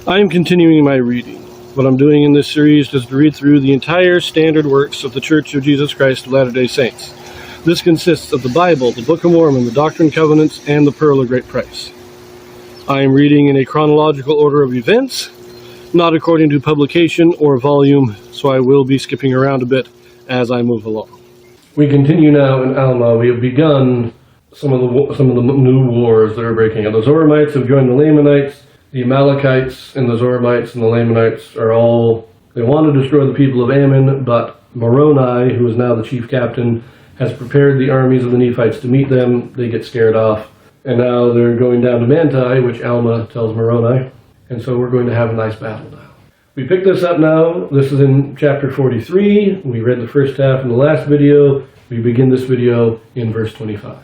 I am continuing my reading. What I'm doing in this series is to read through the entire standard works of the Church of Jesus Christ of Latter-day Saints. This consists of the Bible, the Book of Mormon, the Doctrine and Covenants, and the Pearl of Great Price. I am reading in a chronological order of events, not according to publication or volume, so I will be skipping around a bit as I move along. We continue now in Alma. We have begun some of the new wars that are breaking out. The Zoramites have joined the Lamanites. The Amalekites and the Zoramites and the Lamanites they want to destroy the people of Ammon, but Moroni, who is now the chief captain, has prepared the armies of the Nephites to meet them. They get scared off, and now they're going down to Manti, which Alma tells Moroni, and so we're going to have a nice battle now. We pick this up now. This is in chapter 43. We read the first half in the last video. We begin this video in verse 25.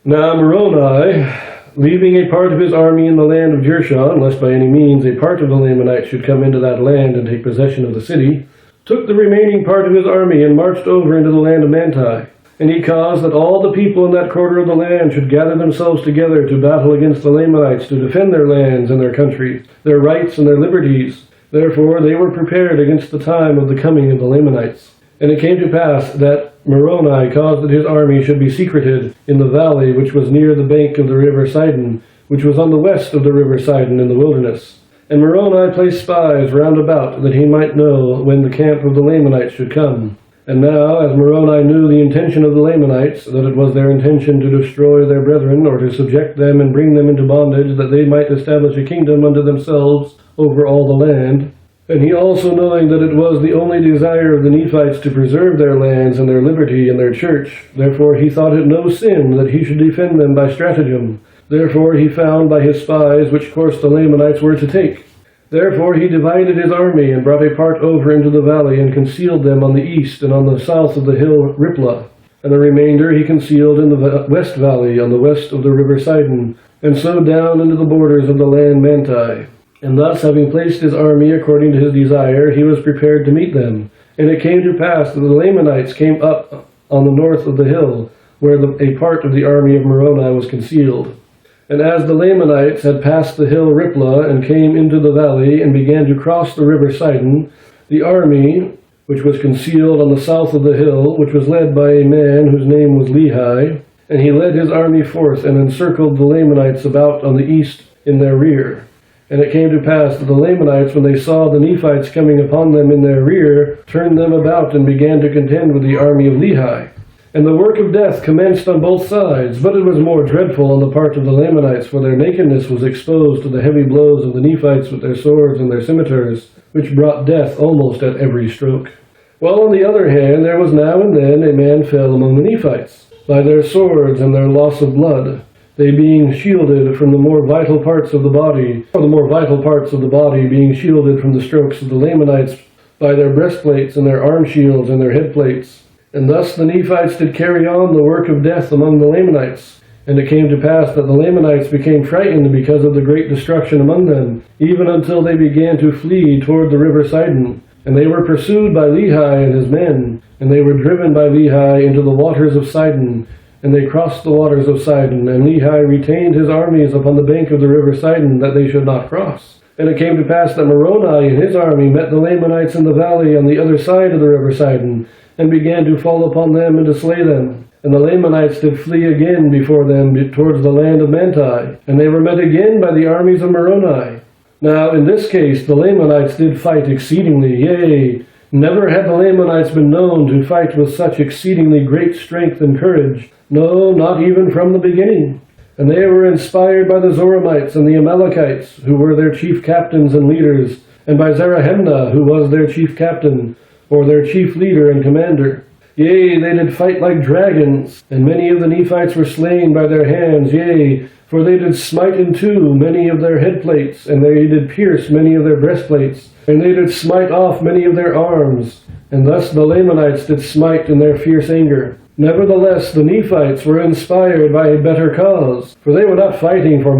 Now Moroni, leaving a part of his army in the land of Jershon, lest by any means a part of the Lamanites should come into that land and take possession of the city, took the remaining part of his army and marched over into the land of Manti. And he caused that all the people in that quarter of the land should gather themselves together to battle against the Lamanites, to defend their lands and their country, their rights and their liberties. Therefore they were prepared against the time of the coming of the Lamanites. And it came to pass that Moroni caused that his army should be secreted in the valley which was near the bank of the river Sidon, which was on the west of the river Sidon in the wilderness. And Moroni placed spies round about, that he might know when the camp of the Lamanites should come. And now, as Moroni knew the intention of the Lamanites, that it was their intention to destroy their brethren, or to subject them and bring them into bondage, that they might establish a kingdom unto themselves over all the land, and he also knowing that it was the only desire of the Nephites to preserve their lands and their liberty and their church, therefore he thought it no sin that he should defend them by stratagem. Therefore he found by his spies which course the Lamanites were to take. Therefore he divided his army, and brought a part over into the valley, and concealed them on the east and on the south of the hill Riplah. And the remainder he concealed in the west valley, on the west of the river Sidon, and so down into the borders of the land Manti. And thus, having placed his army according to his desire, he was prepared to meet them. And it came to pass that the Lamanites came up on the north of the hill, where a part of the army of Moroni was concealed. And as the Lamanites had passed the hill Riplah, and came into the valley, and began to cross the river Sidon, the army, which was concealed on the south of the hill, which was led by a man whose name was Lehi, and he led his army forth, and encircled the Lamanites about on the east in their rear. And it came to pass that the Lamanites, when they saw the Nephites coming upon them in their rear, turned them about, and began to contend with the army of Lehi. And the work of death commenced on both sides, but it was more dreadful on the part of the Lamanites, for their nakedness was exposed to the heavy blows of the Nephites with their swords and their scimitars, which brought death almost at every stroke. While on the other hand there was now and then a man fell among the Nephites, by their swords and their loss of blood, they being shielded from the more vital parts of the body, or the more vital parts of the body being shielded from the strokes of the Lamanites by their breastplates and their arm shields and their headplates. And thus the Nephites did carry on the work of death among the Lamanites. And it came to pass that the Lamanites became frightened because of the great destruction among them, even until they began to flee toward the river Sidon. And they were pursued by Lehi and his men, and they were driven by Lehi into the waters of Sidon. And they crossed the waters of Sidon, and Lehi retained his armies upon the bank of the river Sidon, that they should not cross. And it came to pass that Moroni and his army met the Lamanites in the valley on the other side of the river Sidon, and began to fall upon them and to slay them. And the Lamanites did flee again before them towards the land of Manti, and they were met again by the armies of Moroni. Now in this case the Lamanites did fight exceedingly, yea, never had the Lamanites been known to fight with such exceedingly great strength and courage, no, not even from the beginning. And they were inspired by the Zoramites and the Amalekites, who were their chief captains and leaders, and by Zarahemnah, who was their chief captain, or their chief leader and commander. Yea, they did fight like dragons, and many of the Nephites were slain by their hands, yea, for they did smite in two many of their headplates, and they did pierce many of their breastplates, and they did smite off many of their arms, and thus the Lamanites did smite in their fierce anger. Nevertheless, the Nephites were inspired by a better cause, for they were not fighting for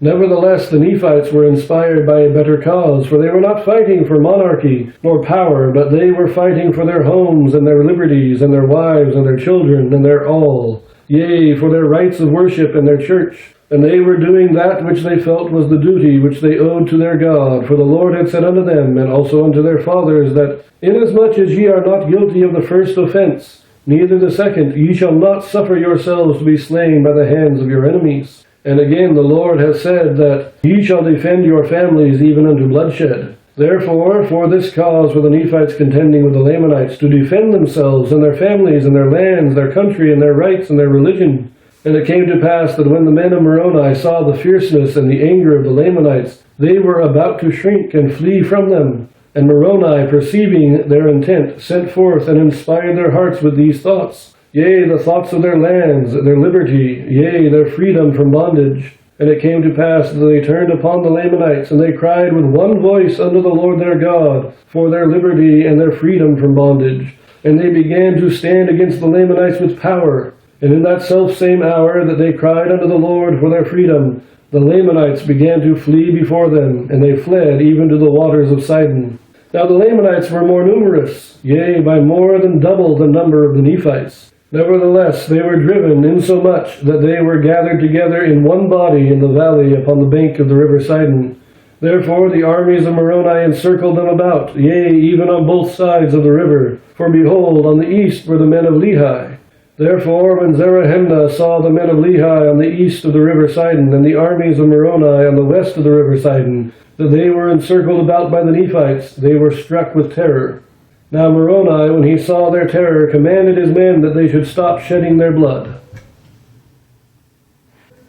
Nevertheless, the Nephites were inspired by a better cause, for they were not fighting for monarchy nor power, but they were fighting for their homes and their liberties and their wives and their children and their all, yea, for their rights of worship and their church. And they were doing that which they felt was the duty which they owed to their God. For the Lord had said unto them, and also unto their fathers, that inasmuch as ye are not guilty of the first offense, neither the second, ye shall not suffer yourselves to be slain by the hands of your enemies. And again the Lord has said that ye shall defend your families even unto bloodshed. Therefore, for this cause were the Nephites contending with the Lamanites, to defend themselves and their families and their lands, their country and their rights and their religion. And it came to pass that when the men of Moroni saw the fierceness and the anger of the Lamanites, they were about to shrink and flee from them. And Moroni, perceiving their intent, sent forth and inspired their hearts with these thoughts, yea, the thoughts of their lands, their liberty, yea, their freedom from bondage. And it came to pass that they turned upon the Lamanites, and they cried with one voice unto the Lord their God for their liberty and their freedom from bondage. And they began to stand against the Lamanites with power. And in that selfsame hour that they cried unto the Lord for their freedom, the Lamanites began to flee before them, and they fled even to the waters of Sidon. Now the Lamanites were more numerous, yea, by more than double the number of the Nephites. Nevertheless, they were driven insomuch that they were gathered together in one body in the valley upon the bank of the river Sidon. Therefore the armies of Moroni encircled them about, yea, even on both sides of the river. For behold, on the east were the men of Lehi. Therefore, when Zarahemnah saw the men of Lehi on the east of the river Sidon, and the armies of Moroni on the west of the river Sidon, that they were encircled about by the Nephites, they were struck with terror. Now Moroni, when he saw their terror, commanded his men that they should stop shedding their blood.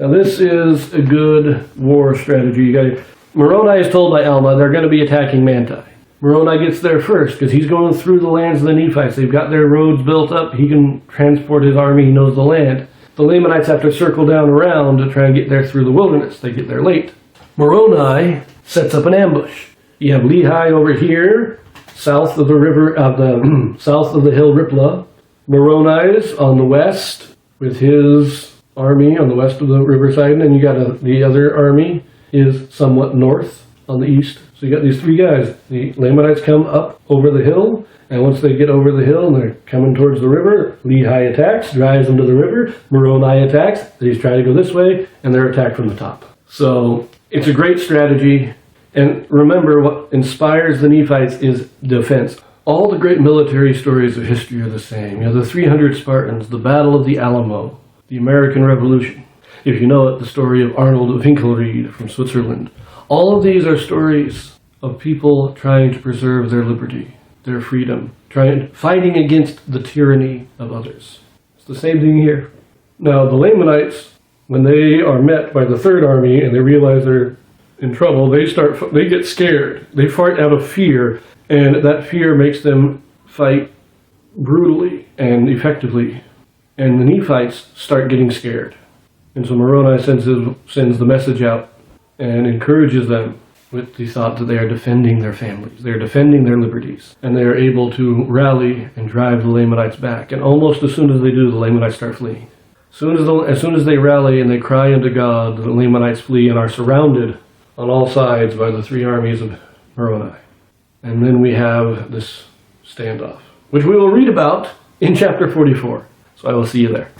Now this is a good war strategy. Moroni is told by Alma they're going to be attacking Manti. Moroni gets there first because he's going through the lands of the Nephites. They've got their roads built up. He can transport his army. He knows the land. The Lamanites have to circle down around to try and get there through the wilderness. They get there late. Moroni sets up an ambush. You have Lehi over here, south of the river, south of the hill Riplah. Moroni's on the west with his army on the west of the river Sidon, and you got the other army is somewhat north on the east. So you got these three guys. The Lamanites come up over the hill, and once they get over the hill and they're coming towards the river, Lehi attacks, drives them to the river. Moroni attacks. He's trying to go this way, and they're attacked from the top. So it's a great strategy. And remember, what inspires the Nephites is defense. All the great military stories of history are the same. You know, the 300 Spartans, the Battle of the Alamo, the American Revolution. If you know it, the story of Arnold Winkelried from Switzerland. All of these are stories of people trying to preserve their liberty, their freedom, fighting against the tyranny of others. It's the same thing here. Now, the Lamanites, when they are met by the third army and they realize they're in trouble, they get scared. They fight out of fear, and that fear makes them fight brutally and effectively. And the Nephites start getting scared. And so Moroni sends the message out and encourages them with the thought that they are defending their families, they are defending their liberties, and they are able to rally and drive the Lamanites back. And almost as soon as they do, the Lamanites start fleeing. As soon as they rally and they cry unto God, the Lamanites flee and are surrounded on all sides by the three armies of Moroni. And then we have this standoff, which we will read about in chapter 44. So I will see you there.